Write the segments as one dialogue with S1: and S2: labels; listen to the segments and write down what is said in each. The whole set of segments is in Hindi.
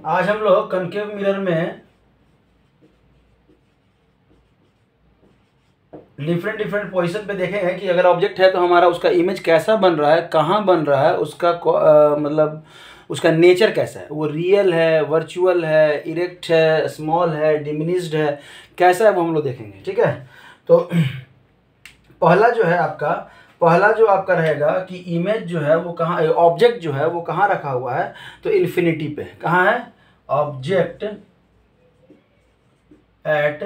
S1: आज हम लोग कनकेव मिरर में डिफरेंट डिफरेंट पोजीशन पे देखेंगे कि अगर ऑब्जेक्ट है तो हमारा उसका इमेज कैसा बन रहा है, कहाँ बन रहा है, उसका मतलब उसका नेचर कैसा है, वो रियल है, वर्चुअल है, इरेक्ट है, स्मॉल है, डिमिनिश्ड है, कैसा है वो हम लोग देखेंगे। ठीक है, तो पहला जो आपका रहेगा कि इमेज जो है वो कहाँ, ऑब्जेक्ट जो है वो कहाँ रखा हुआ है, तो इन्फिनिटी पे। कहाँ है? Object at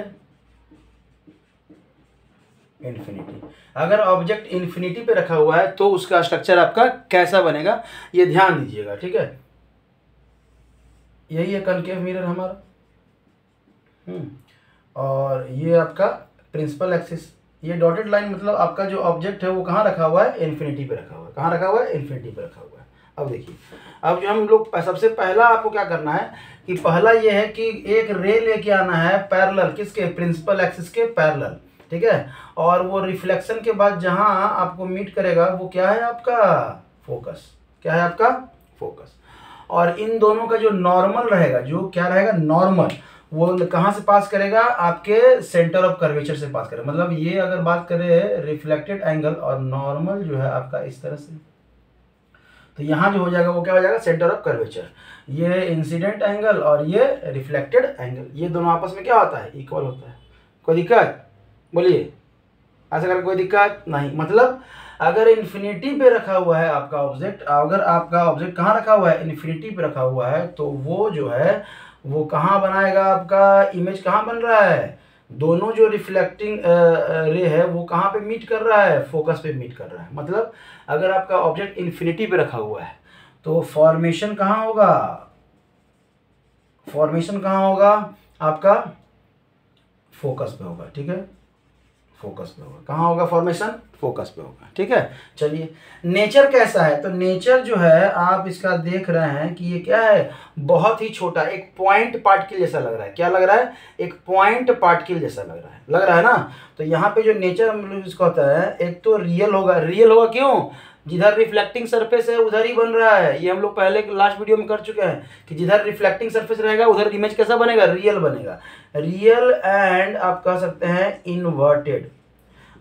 S1: infinity. अगर ऑब्जेक्ट इन्फिनिटी पे रखा हुआ है तो उसका स्ट्रक्चर आपका कैसा बनेगा, ये ध्यान दीजिएगा। ठीक है, यही है कनकेव मिरर हमारा। और ये आपका प्रिंसिपल एक्सिस, ये डॉटेड लाइन मतलब आपका जो ऑब्जेक्ट है वो कहाँ रखा हुआ है, इन्फिनिटी पे रखा हुआ है। कहाँ रखा हुआ है? इन्फिनिटी पे रखा हुआ है। अब देखिए, अब जो हम लोग सबसे पहला आपको क्या करना है कि पहला ये है कि एक रे लेके आना है पैरेलल, किसके? प्रिंसिपल एक्सिस के पैरेलल। ठीक है, और वो रिफ्लेक्शन के बाद जहां आपको मीट करेगा वो क्या है? आपका फोकस। क्या है आपका? फोकस। और इन दोनों का जो नॉर्मल रहेगा, जो क्या रहेगा? नॉर्मल, वो कहाँ से पास करेगा? आपके सेंटर ऑफ कर्वेचर से पास करेगा। मतलब ये अगर बात करें रिफ्लेक्टेड एंगल और नॉर्मल जो है आपका इस तरह से, तो यहाँ जो हो जाएगा वो क्या हो जाएगा? Centre of curvature. ये इंसिडेंट एंगल और ये रिफ्लेक्टेड एंगल, ये दोनों आपस में क्या होता है? इक्वल होता है। कोई दिक्कत? बोलिए, ऐसा करके कोई दिक्कत नहीं। मतलब अगर इन्फिनिटी पे रखा हुआ है आपका ऑब्जेक्ट, अगर आपका ऑब्जेक्ट कहाँ रखा हुआ है? इन्फिनिटी पे रखा हुआ है, तो वो जो है वो कहाँ बनाएगा? आपका इमेज कहाँ बन रहा है? दोनों जो रिफ्लेक्टिंग रे है वो कहाँ पे मीट कर रहा है? फोकस पे मीट कर रहा है। मतलब अगर आपका ऑब्जेक्ट इन्फिनिटी पे रखा हुआ है तो फॉर्मेशन कहाँ होगा? फॉर्मेशन कहाँ होगा आपका? फोकस पे होगा। ठीक है, फोकस पे होगा। कहाँ होगा फॉर्मेशन? फोकस पे होगा। ठीक है, चलिए नेचर कैसा है? तो नेचर जो है आप इसका देख रहे हैं कि ये क्या है? बहुत ही छोटा, एक पॉइंट पार्टिकल जैसा लग रहा है। क्या लग रहा है? एक पॉइंट पार्टिकल जैसा लग रहा है। लग रहा है ना? तो यहाँ पे जो नेचर हम लोग इसका होता है, एक तो रियल होगा। रियल होगा क्यों? जिधर रिफ्लेक्टिंग सरफेस है उधर ही बन रहा है। ये हम लोग पहले लास्ट वीडियो में कर चुके हैं कि जिधर रिफ्लेक्टिंग सरफेस रहेगा उधर इमेज कैसा बनेगा? रियल बनेगा। रियल एंड आप कह सकते हैं इन्वर्टेड।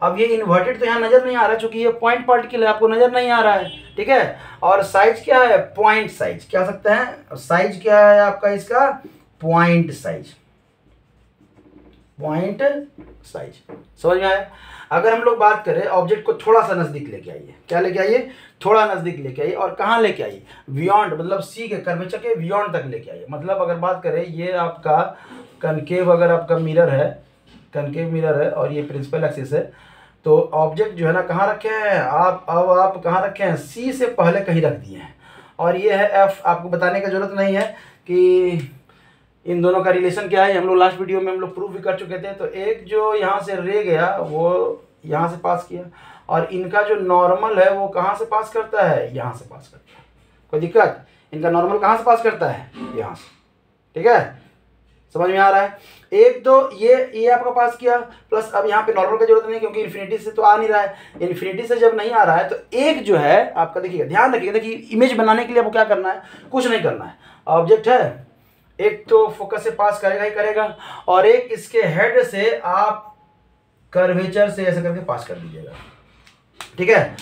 S1: अब ये इन्वर्टेड तो यहाँ नजर नहीं आ रहा क्योंकि ये पॉइंट पार्टिकल है, आपको नजर नहीं आ रहा है। ठीक है, और साइज क्या है? Point size. क्या सकते हैं? साइज क्या है आपका इसका? Point size. पॉइंट साइज समझ में आया? अगर हम लोग बात करें ऑब्जेक्ट को थोड़ा सा नजदीक लेके आइए। क्या लेके आइए? थोड़ा नजदीक लेके आइए। और कहाँ लेके आइए? बियॉन्ड, मतलब सी के कर्वेचर के बियॉन्ड तक लेके आइए। मतलब अगर बात करें ये आपका कनकेव, अगर आपका मिरर है, कनकेव मिरर है और ये प्रिंसिपल एक्सिस है, तो ऑब्जेक्ट जो है ना कहाँ रखे हैं आप? अब आप कहाँ रखे हैं? सी से पहले कहीं रख दिए हैं। और ये है एफ। आपको बताने की जरूरत नहीं है कि इन दोनों का रिलेशन क्या है, हम लोग लास्ट वीडियो में हम लोग प्रूव भी कर चुके थे। तो एक जो यहाँ से रे गया वो यहाँ से पास किया, और इनका जो नॉर्मल है वो कहाँ से पास करता है? यहाँ से पास करता है। कोई दिक्कत? इनका नॉर्मल कहाँ से पास करता है? यहाँ से। ठीक है, समझ में आ रहा है? एक तो ये आपका पास किया, प्लस अब यहाँ पे नॉर्मल की जरूरत नहीं क्योंकि इन्फिनिटी से तो आ नहीं रहा है। इन्फिनिटी से जब नहीं आ रहा है तो एक जो है आपका, देखिएगा, ध्यान रखिएगा, देखिए इमेज बनाने के लिए आपको क्या करना है? कुछ नहीं करना है। ऑब्जेक्ट है, एक तो फोकस से पास करेगा ही करेगा, और एक इसके हेड से आप कर्वेचर से ऐसे करके पास कर दीजिएगा। ठीक है,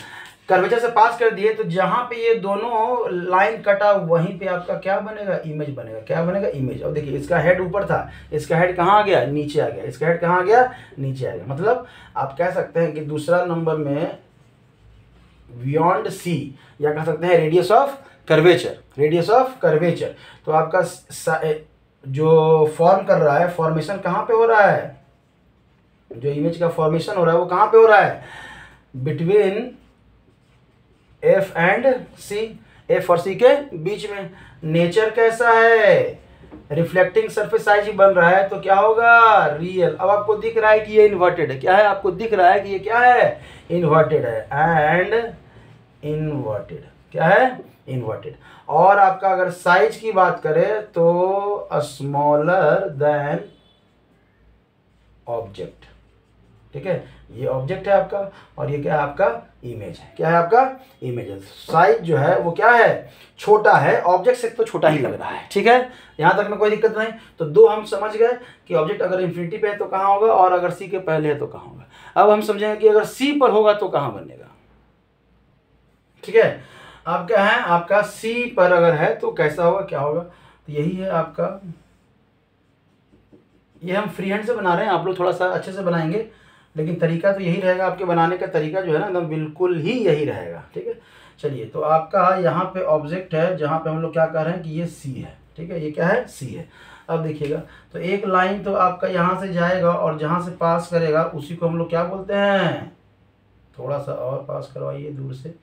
S1: कर्वेचर से पास कर दिए तो जहां पे ये दोनों लाइन कटा वहीं पे आपका क्या बनेगा? इमेज बनेगा। क्या बनेगा? इमेज। और देखिए इसका हेड ऊपर था, इसका हेड कहाँ आ गया? नीचे आ गया। इसका हेड कहाँ आ गया? नीचे आ गया। मतलब आप कह सकते हैं कि दूसरा नंबर में बियॉन्ड सी, या कह सकते हैं radius of curvature. Radius of curvature. तो आपका जो फॉर्म कर रहा है, फॉर्मेशन कहाँ पे हो रहा है? जो इमेज का फॉर्मेशन हो रहा है वो कहाँ पे हो रहा है? Between F and C. F और सी के बीच में। नेचर कैसा है? रिफ्लेक्टिंग सरफेस साइज ही बन रहा है तो क्या होगा? रियल। अब आपको दिख रहा है कि ये इन्वर्टेड है। क्या है? आपको दिख रहा है कि ये क्या है? इन्वर्टेड है। And inverted. क्या है? इन्वर्टेड। और आपका अगर साइज की बात करें तो स्मॉलर देन ऑब्जेक्ट। ठीक है, ये ऑब्जेक्ट है आपका और ये क्या है आपका इमेज है। क्या है आपका इमेज है। साइज जो है वो क्या है छोटा है, ऑब्जेक्ट से तो छोटा ही लग रहा है। ठीक है, यहाँ तक में कोई दिक्कत नहीं। तो दो हम समझ गए कि ऑब्जेक्ट अगर इन्फिनिटी पे है तो कहाँ होगा और अगर सी के पहले है तो कहाँ होगा। अब हम समझेंगे कि अगर सी पर होगा तो कहाँ बनेगा। ठीक है, अब क्या है आपका सी पर अगर है तो कैसा होगा क्या होगा। तो यही है आपका, ये हम फ्री हैंड से बना रहे हैं, आप लोग थोड़ा सा अच्छे से बनाएंगे, लेकिन तरीका तो यही रहेगा। आपके बनाने का तरीका जो है ना एकदम बिल्कुल ही यही रहेगा। ठीक है, चलिए तो आपका यहाँ पे ऑब्जेक्ट है जहाँ पे हम लोग क्या कर रहे हैं कि ये सी है। ठीक है, ये क्या है सी है। अब देखिएगा तो एक लाइन तो आपका यहाँ से जाएगा और जहाँ से पास करेगा उसी को हम लोग क्या बोलते हैं, थोड़ा सा और पास करवाइए दूर से,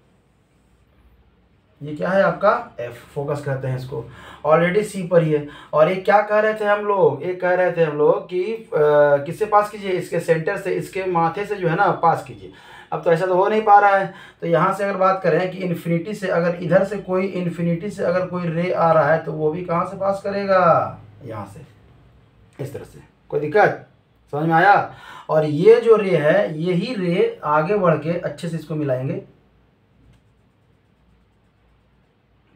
S1: ये क्या है आपका एफ, फोकस कहते हैं इसको। ऑलरेडी सी पर ही है। और एक क्या कह रहे थे हम लोग, एक कह रहे थे हम लोग कि किससे पास कीजिए, इसके सेंटर से, इसके माथे से जो है ना पास कीजिए। अब तो ऐसा तो हो नहीं पा रहा है। तो यहाँ से अगर बात करें कि इन्फिनिटी से अगर इधर से कोई इन्फिनिटी से अगर कोई रे आ रहा है तो वो भी कहाँ से पास करेगा, यहाँ से, इस तरह से। कोई दिक्कत समझ में आया। और ये जो रे है यही रे आगे बढ़ के अच्छे से इसको मिलाएंगे।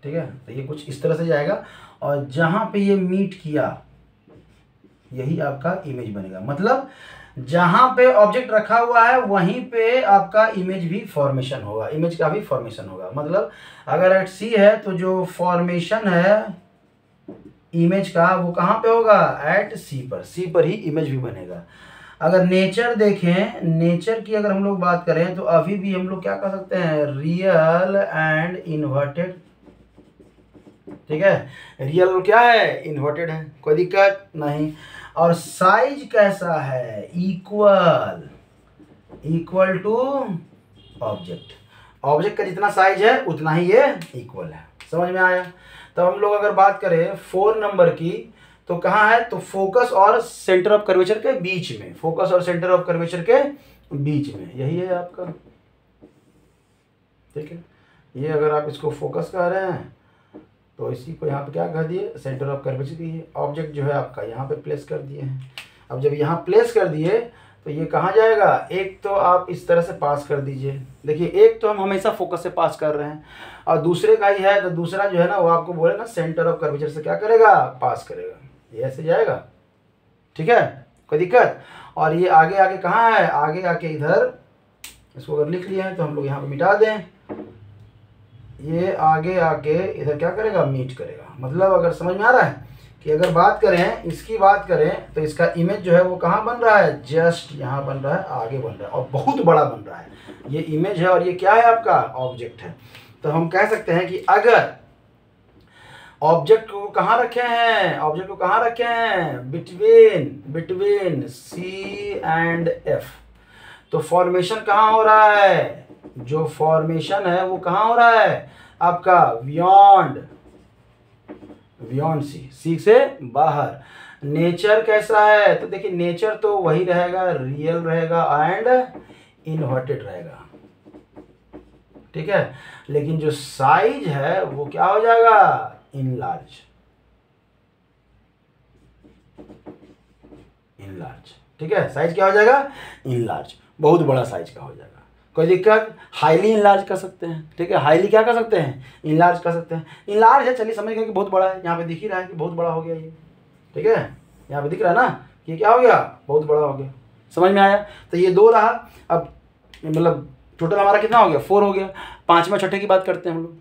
S1: ठीक है, तो ये कुछ इस तरह से जाएगा और जहां पे ये मीट किया यही आपका इमेज बनेगा। मतलब जहां पे ऑब्जेक्ट रखा हुआ है वहीं पे आपका इमेज भी फॉर्मेशन होगा, इमेज का भी फॉर्मेशन होगा। मतलब अगर एट सी है तो जो फॉर्मेशन है इमेज का वो कहाँ पे होगा, एट सी पर, सी पर ही इमेज भी बनेगा। अगर नेचर देखें, नेचर की अगर हम लोग बात करें तो अभी भी हम लोग क्या कर सकते हैं, रियल एंड इन्वर्टेड। ठीक है, रियल क्या है इन्वर्टेड है, कोई दिक्कत नहीं। और साइज कैसा है, equal, equal to object. Object का जितना साइज है उतना ही ये इक्वल है। समझ में आया। तो हम लोग अगर बात करें 4 नंबर की तो कहाँ है, तो फोकस और सेंटर ऑफ कर्वेचर के बीच में, फोकस और सेंटर ऑफ कर्वेचर के बीच में यही है आपका। ठीक है, ये अगर आप इसको फोकस कह रहे हैं तो इसी को यहाँ पे क्या कर दिए, सेंटर ऑफ कर्वेचर दिए। ऑब्जेक्ट जो है आपका यहाँ पे प्लेस कर दिए हैं। अब जब यहाँ प्लेस कर दिए तो ये कहाँ जाएगा, एक तो आप इस तरह से पास कर दीजिए। देखिए एक तो हम हमेशा फोकस से पास कर रहे हैं और दूसरे का ही है तो दूसरा जो है ना वो आपको बोले ना सेंटर ऑफ कर्वेचर से क्या करेगा, पास करेगा। ये ऐसे जाएगा। ठीक है, कोई दिक्कत। और ये आगे आगे कहाँ है, आगे आके इधर, इसको अगर लिख लिया है तो हम लोग यहाँ पे मिटा दें। ये आगे आके इधर क्या करेगा, मीट करेगा। मतलब अगर समझ में आ रहा है कि अगर बात करें, इसकी बात करें तो इसका इमेज जो है वो कहाँ बन रहा है, जस्ट यहाँ बन रहा है, आगे बन रहा है और बहुत बड़ा बन रहा है। ये इमेज है और ये क्या है आपका ऑब्जेक्ट है। तो हम कह सकते हैं कि अगर ऑब्जेक्ट को कहाँ रखे हैं, ऑब्जेक्ट को कहाँ रखे हैं, बिटवीन सी एंड एफ, तो फॉर्मेशन कहाँ हो रहा है, जो फॉर्मेशन है वो कहाँ हो रहा है आपका, बियॉन्ड सी से बाहर। नेचर कैसा है, तो देखिए नेचर तो वही रहेगा, रियल रहेगा एंड इन्वर्टेड रहेगा। ठीक है, लेकिन जो साइज है वो क्या हो जाएगा, इनलार्ज। ठीक है, साइज क्या हो जाएगा, इनलार्ज, बहुत बड़ा साइज का हो जाएगा। कोई दिक्कत, हाईली इनलार्ज कर सकते हैं। ठीक है, हाईली क्या कर सकते हैं, इनलार्ज कर सकते हैं। इनलार्ज है, चलिए समझ गए कि बहुत बड़ा है, यहाँ पे दिख ही रहा है कि बहुत बड़ा हो गया ये। ठीक है, यहाँ पे दिख रहा है ना कि क्या हो गया, बहुत बड़ा हो गया। समझ में आया। तो ये 2 रहा। अब मतलब टोटल हमारा कितना हो गया, 4 हो गया। 5वें छठे की बात करते हैं हम लोग।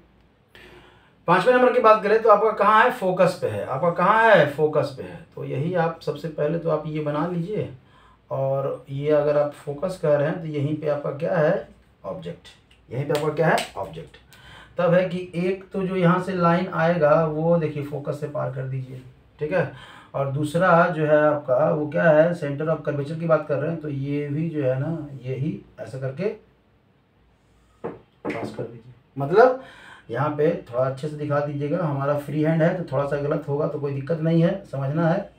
S1: 5वें नंबर की बात करें तो आपका कहाँ है, फोकस पे है। आपका कहाँ है, फोकस पे है। तो यही आप सबसे पहले तो आप ये बना लीजिए और ये अगर आप फोकस कर रहे हैं तो यहीं पे आपका क्या है, ऑब्जेक्ट। यहीं पे आपका क्या है, ऑब्जेक्ट। तब है कि एक तो जो यहाँ से लाइन आएगा वो देखिए फोकस से पार कर दीजिए। ठीक है, और दूसरा जो है आपका वो क्या है, सेंटर ऑफ कर्वेचर की बात कर रहे हैं तो ये भी जो है ना यही ऐसा करके पास कर दीजिए। मतलब यहाँ पे थोड़ा अच्छे से दिखा दीजिएगा, हमारा फ्री हैंड है तो थोड़ा सा गलत होगा तो कोई दिक्कत नहीं है, समझना है,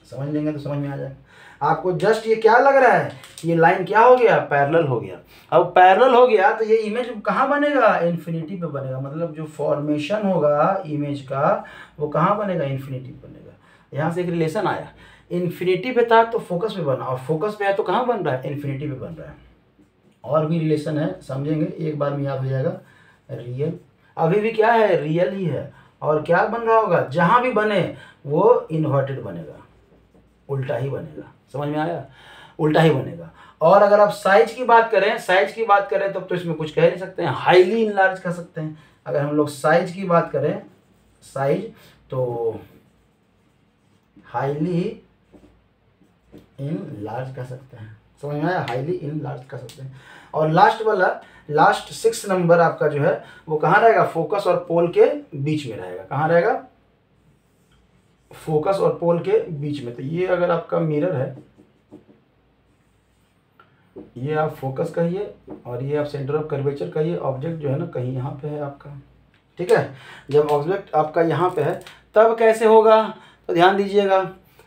S1: समझ लेंगे तो समझ में आ जाएगा आपको। जस्ट ये क्या लग रहा है, ये लाइन क्या हो गया, पैरेलल हो गया। अब पैरेलल हो गया तो ये इमेज कहाँ बनेगा, इन्फिनिटी पे बनेगा। मतलब जो फॉर्मेशन होगा इमेज का वो कहाँ बनेगा, इन्फिनिटी पे बनेगा। यहाँ से एक रिलेशन आया, इन्फिनिटी पे था तो फोकस पे बना, और फोकस पे है तो कहाँ बन रहा है, इन्फिनिटी पे बन रहा है। और भी रिलेशन है, समझेंगे एक बार में याद हो जाएगा। रियल अभी भी क्या है, रियल ही है, और क्या बन रहा होगा, जहाँ भी बने वो इन्वर्टेड बनेगा, उल्टा ही बनेगा। समझ में आया, उल्टा ही बनेगा। और अगर आप साइज की बात करें, साइज की बात करें तब तो इसमें कुछ कह नहीं सकते हैं, हाईली इनलार्ज कह सकते हैं। अगर हम लोग साइज की बात करें, साइज तो हाईली इनलार्ज कह सकते हैं। समझ में आया, हाईली इनलार्ज कह सकते हैं। और लास्ट वाला, लास्ट 6 नंबर आपका जो है वो कहाँ रहेगा, फोकस और पोल के बीच में रहेगा। कहाँ रहेगा, फोकस और पोल के बीच में। तो ये अगर आपका मिरर है, ये आप फोकस कहिए और ये आप सेंटर ऑफ कर्वेचर कहिए, ऑब्जेक्ट जो है ना कहीं यहाँ पे है आपका, ठीक है। जब ऑब्जेक्ट आपका यहाँ पे है तब कैसे होगा, तो ध्यान दीजिएगा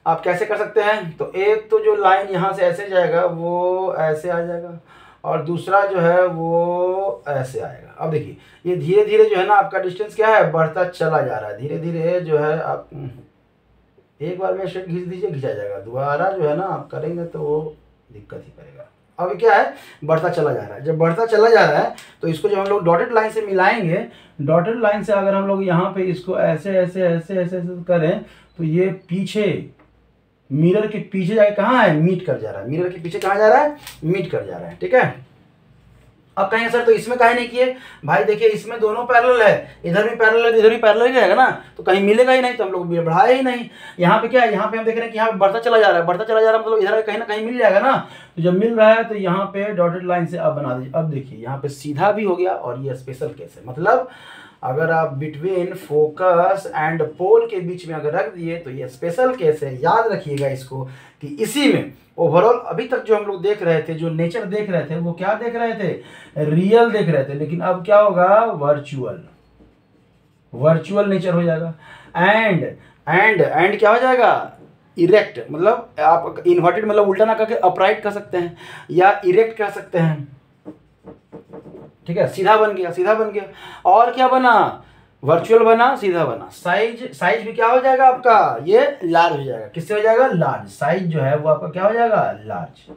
S1: आप कैसे कर सकते हैं। तो एक तो जो लाइन यहाँ से ऐसे जाएगा वो ऐसे आ जाएगा, और दूसरा जो है वो ऐसे आएगा। अब देखिए ये धीरे धीरे जो है ना आपका डिस्टेंस क्या है, बढ़ता चला जा रहा है धीरे धीरे जो है। आप एक बार में शेड खींच दीजिए, खींचा जाएगा, दोबारा जो है ना आप करेंगे तो वो दिक्कत ही करेगा। अब क्या है, बढ़ता चला जा रहा है। जब बढ़ता चला जा रहा है तो इसको जब हम लोग डॉटेड लाइन से मिलाएंगे, डॉटेड लाइन से अगर हम लोग यहाँ पे इसको ऐसे ऐसे ऐसे ऐसे ऐसे करें तो ये पीछे मिरर के पीछे जाके कहाँ है, मीट कर जा रहा है। मिरर के पीछे कहाँ जा रहा है, मीट कर जा रहा है, ठीक है। अब कहेंगे सर तो इसमें काहे नहीं किए, भाई देखिए इसमें दोनों पैरेलल है, इधर भी पैरेलल है इधर भी पैरेलल ही रहेगा ना, तो कहीं मिलेगा ही नहीं, तो हम लोग बढ़ाए ही नहीं। यहाँ पे क्या है, यहाँ पे हम देख रहे हैं कि यहाँ पे बढ़ता चला जा रहा है, बढ़ता चला जा रहा है, मतलब इधर कहीं ना कहीं मिल जाएगा ना। तो जब मिल रहा है तो यहाँ पे डॉटेड लाइन से अब बना दीजिए। अब देखिए यहाँ पे सीधा भी हो गया, और ये स्पेशल केस है, मतलब अगर आप बिटवीन फोकस एंड पोल के बीच में अगर रख दिए तो ये स्पेशल केस है। याद रखिएगा इसको कि इसी में ओवरऑल अभी तक जो हम लोग देख रहे थे, जो नेचर देख रहे थे, वो क्या देख रहे थे, रियल देख रहे थे। लेकिन अब क्या होगा, वर्चुअल, वर्चुअल नेचर हो जाएगा। एंड क्या हो जाएगा, इरेक्ट, मतलब आप इन्वर्टेड मतलब उल्टा ना करके अपराइट कर सकते हैं या इरेक्ट कह सकते हैं, ठीक है। सीधा बन गया, सीधा बन गया। और क्या बना, वर्चुअल बना, सीधा बना। साइज भी क्या हो जाएगा आपका, ये लार्ज हो जाएगा। किससे हो जाएगा, लार्ज। साइज जो है वो आपका क्या हो जाएगा, लार्ज,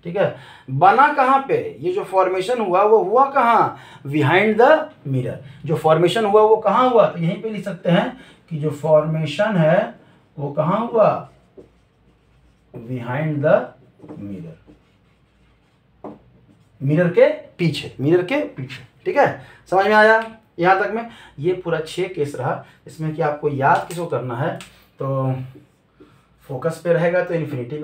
S1: ठीक है। बना कहाँ पे, ये जो फॉर्मेशन हुआ वो हुआ कहाँ, बिहाइंड द मिरर। जो फॉर्मेशन हुआ वो कहाँ हुआ, तो यहीं पे लिख सकते हैं कि जो फॉर्मेशन है वो कहाँ हुआ, बिहाइंड द मिरर, मिरर के पीछे, मिरर के पीछे, ठीक है। समझ में आया यहाँ तक में। ये पूरा 6 केस रहा। इसमें कि आपको याद किसको करना है, तो फोकस पे रहेगा तो इन्फिनिटी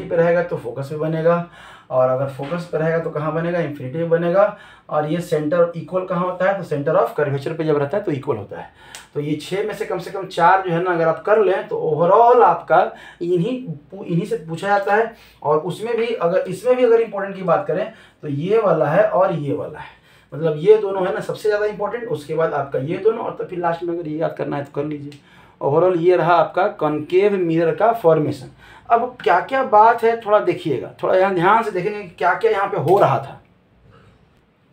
S1: पे रहेगा तो फोकस पे बनेगा, और अगर फोकस पे रहेगा तो कहाँ बनेगा, इन्फिनिटी पे बनेगा। और ये सेंटर इक्वल कहाँ होता है, तो सेंटर ऑफ कर्वेचर पे जब रहता है तो इक्वल होता है। तो ये 6 में से कम 4 जो है ना अगर आप कर लें तो ओवरऑल आपका इन्हीं से पूछा जाता है। और उसमें भी अगर इसमें भी अगर इम्पोर्टेंट की बात करें तो ये वाला है और ये वाला है, मतलब ये दोनों है ना सबसे ज़्यादा इंपॉर्टेंट, उसके बाद आपका ये दोनों, और तो फिर लास्ट में अगर ये याद करना है तो कर लीजिए। ओवरऑल ये रहा आपका कॉनकेव मिरर का फॉर्मेशन। अब क्या क्या बात है थोड़ा देखिएगा, थोड़ा यहाँ ध्यान से देखेंगे क्या क्या यहाँ पे हो रहा था।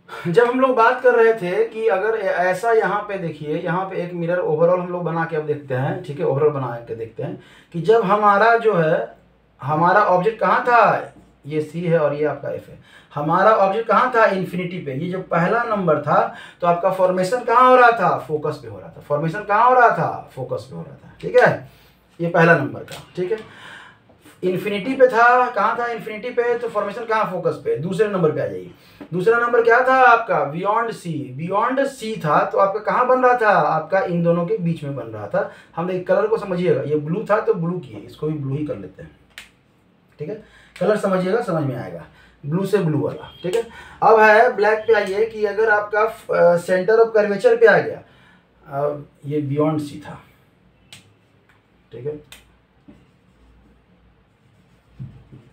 S1: जब हम लोग बात कर रहे थे कि अगर ऐसा यहाँ पे देखिए, यहाँ पे एक मिरर ओवरऑल हम लोग बना के अब देखते हैं, ठीक है, ओवरऑल बना के देखते हैं कि जब हमारा जो है, हमारा ऑब्जेक्ट कहाँ था, ये सी है और ये आपका एफ है। हमारा ऑब्जेक्ट कहाँ था, इन्फिनिटी पे। ये जो पहला नंबर था तो आपका फॉर्मेशन कहाँ हो रहा था, फोकस पे हो रहा था। फॉर्मेशन कहाँ हो रहा था, फोकस पे हो रहा था, ठीक है। ये पहला नंबर का, ठीक है। इन्फिनिटी पे था, कहाँ था, इन्फिनिटी पे, तो फॉर्मेशन कहाँ, फोकस पे। दूसरे नंबर पे आ जाइए। दूसरा नंबर क्या था आपका, बियॉन्ड सी। बियॉन्ड सी था तो आपका कहाँ बन रहा था, आपका इन दोनों के बीच में बन रहा था। हम देखिए कलर को समझिएगा, ये ब्लू था तो ब्लू की, इसको भी ब्लू ही कर लेते हैं, ठीक है। कलर समझिएगा, समझ में आएगा, ब्लू से ब्लू वाला, ठीक है। अब है ब्लैक पे आइए कि अगर आपका सेंटर ऑफ कर्वेचर पे आ गया, अब ये बियॉन्ड सी था, ठीक है,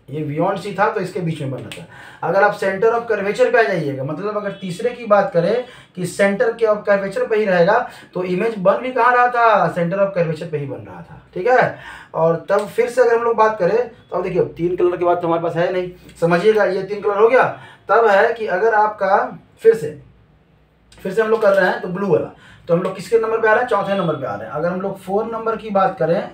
S1: ये बियॉन्ड सी था तो इसके बीच में बना था। अगर आप सेंटर ऑफ कर्वेचर पे आ जाइएगा, मतलब अगर तीसरे की बात करें कि सेंटर के ऑफ कर्वेचर पे ही रहेगा तो इमेज बन भी कहाँ रहा था, सेंटर ऑफ कर्वेचर पे ही बन रहा था, ठीक है। और तब फिर से अगर हम लोग बात करें तो अब देखिए 3 कलर के बाद तो हमारे पास है नहीं, समझिएगा, ये 3 कलर हो गया। तब है कि अगर आपका फिर से हम लोग कर रहे हैं तो ब्लू वाला, तो हम लोग किसके नंबर पे आ रहे हैं, चौथे नंबर पे आ रहे हैं। अगर हम लोग 4 नंबर की बात करें,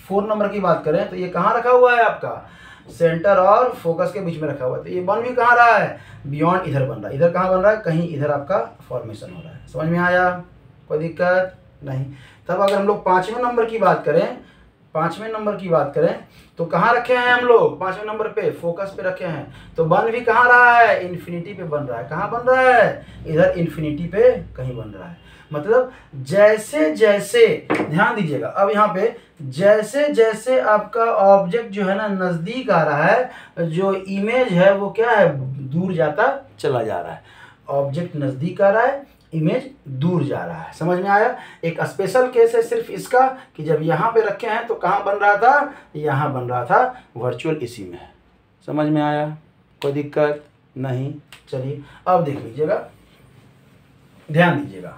S1: 4 नंबर की बात करें तो ये कहाँ रखा हुआ है आपका, सेंटर और फोकस के बीच में रखा हुआ है। तो ये बन भी कहाँ रहा है, बियॉन्ड इधर बन रहा है। इधर कहाँ बन रहा है, कहीं इधर आपका फॉर्मेशन हो रहा है। समझ में आया, कोई दिक्कत नहीं। तब अगर हम लोग 5वें नंबर की बात करें, 5वें नंबर की बात करें तो कहाँ रखे हैं हम लोग, 5वें नंबर पे फोकस पे रखे हैं। तो बन भी कहाँ रहा है, इन्फिनिटी पे बन रहा है। कहाँ बन रहा है, इधर इन्फिनिटी पे कहीं बन रहा है। मतलब जैसे जैसे, ध्यान दीजिएगा अब यहाँ पे, जैसे जैसे आपका ऑब्जेक्ट जो है ना नज़दीक आ रहा है, जो इमेज है वो क्या है, दूर जाता चला जा रहा है। ऑब्जेक्ट नज़दीक आ रहा है, इमेज दूर जा रहा है। समझ में आया। एक स्पेशल केस है सिर्फ इसका कि जब यहाँ पे रखे हैं तो कहाँ बन रहा था, यहाँ बन रहा था, वर्चुअल इसी में। समझ में आया, कोई दिक्कत नहीं। चलिए अब देख लीजिएगा, ध्यान दीजिएगा।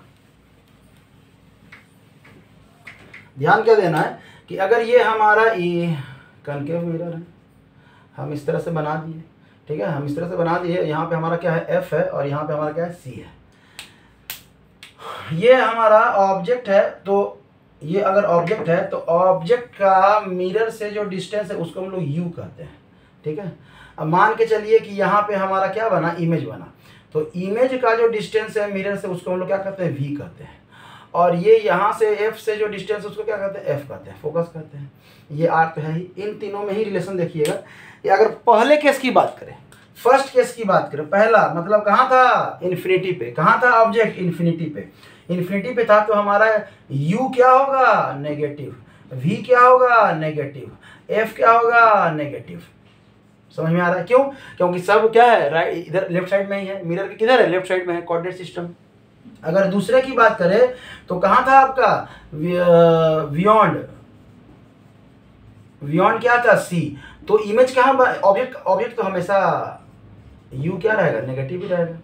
S1: ध्यान क्या देना है कि अगर ये हमारा ये कनकेव मिरर है, हम इस तरह से बना दिए, ठीक है, हम इस तरह से बना दिए। यहाँ पे हमारा क्या है, एफ है, और यहाँ पे हमारा क्या है, सी है। ये हमारा ऑब्जेक्ट है। तो ये अगर ऑब्जेक्ट है तो ऑब्जेक्ट का मिरर से जो डिस्टेंस है उसको हम लोग यू कहते हैं, ठीक है। अब मान के चलिए कि यहाँ पे हमारा क्या बना, इमेज बना। तो इमेज का जो डिस्टेंस है मिरर से उसको हम लोग क्या कहते हैं, वी कहते हैं। और ये यहाँ से एफ से जो डिस्टेंस है उसको क्या कहते हैं, एफ कहते हैं, फोकस कहते हैं। ये आर तो है ही, इन तीनों में ही रिलेशन देखिएगा। ये अगर पहले केस की बात करें, फर्स्ट केस की बात करें, पहला मतलब कहाँ था, इन्फिनिटी पे। कहाँ था ऑब्जेक्ट, इन्फिनिटी पे। इन्फिनिटी पे था तो हमारा u क्या होगा, नेगेटिव, v क्या होगा, नेगेटिव, f क्या होगा, नेगेटिव। समझ में आ रहा है, क्यों, क्योंकि सब क्या है, राइट, इधर लेफ्ट साइड में ही है। मिरर के किधर है, लेफ्ट साइड में है, कोऑर्डिनेट सिस्टम। अगर दूसरे की बात करें तो कहाँ था आपका, बियॉन्ड, बियॉन्ड क्या था, c। तो इमेज कहाँ, ऑब्जेक्ट तो हमेशा u क्या रहेगा, नेगेटिव ही रहेगा,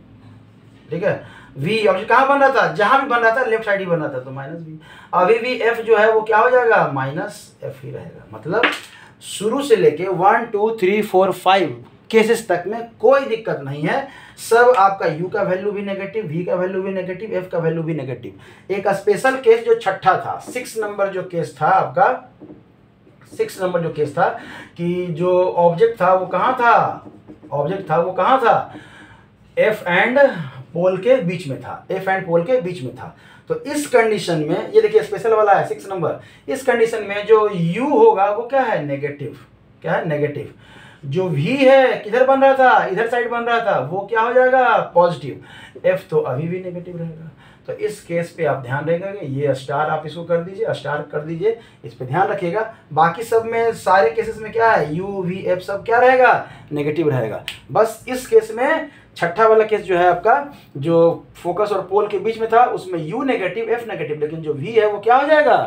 S1: ठीक है। v ऑब्जेक्ट कहाँ बन रहा था, जहां भी बन रहा था लेफ्ट साइड ही बन रहा था, तो माइनस v। अभी भी f जो है वो क्या हो जाएगा, माइनस f ही रहेगा। मतलब शुरू से लेके 1 2 3 4 5 केसेस तक में कोई दिक्कत नहीं है। सब आपका u का वैल्यू भी नेगेटिव, v का वैल्यू भी नेगेटिव, f का वैल्यू भी नेगेटिव। एक स्पेशल केस जो छठा था, 6 नंबर जो केस था आपका, 6 नंबर जो केस था कि जो ऑब्जेक्ट था वो कहाँ था, ऑब्जेक्ट था वो कहाँ था, f एंड पोल के बीच में था, f एंड पोल के बीच में था। तो इस कंडीशन में ये देखिए स्पेशल वाला है 6 नंबर, इस कंडीशन में जो u होगा वो क्या है, नेगेटिव, क्या है, नेगेटिव। जो v है किधर बन रहा था, इधर साइड बन रहा था, वो क्या हो जाएगा, पॉजिटिव। f तो अभी भी नेगेटिव रहेगा। तो इस केस पे आप ध्यान रखिएगा, ये स्टार आप इसको कर दीजिए, स्टार कर दीजिए, इस पे ध्यान रखिएगा। बाकी सब में सारे केसेस में क्या है, u v f सब क्या रहेगा, नेगेटिव रहेगा। बस इस केस में छठा वाला केस जो है आपका, जो फोकस और पोल के बीच में था, उसमें u नेगेटिव f नेगेटिव, लेकिन जो v है वो क्या हो जाएगा,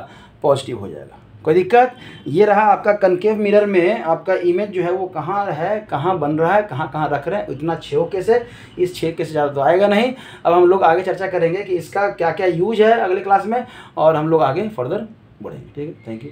S1: पॉजिटिव हो जाएगा। कोई दिक्कत। ये रहा आपका कनकेव मिरर में आपका इमेज जो है वो कहाँ है, कहाँ बन रहा है, कहाँ कहाँ रख रहे हैं। इतना 6 केस है, इस 6 केस से ज़्यादा तो आएगा नहीं। अब हम लोग आगे चर्चा करेंगे कि इसका क्या क्या यूज है अगले क्लास में, और हम लोग आगे फर्दर बढ़ेंगे। ठीक है, थैंक यू।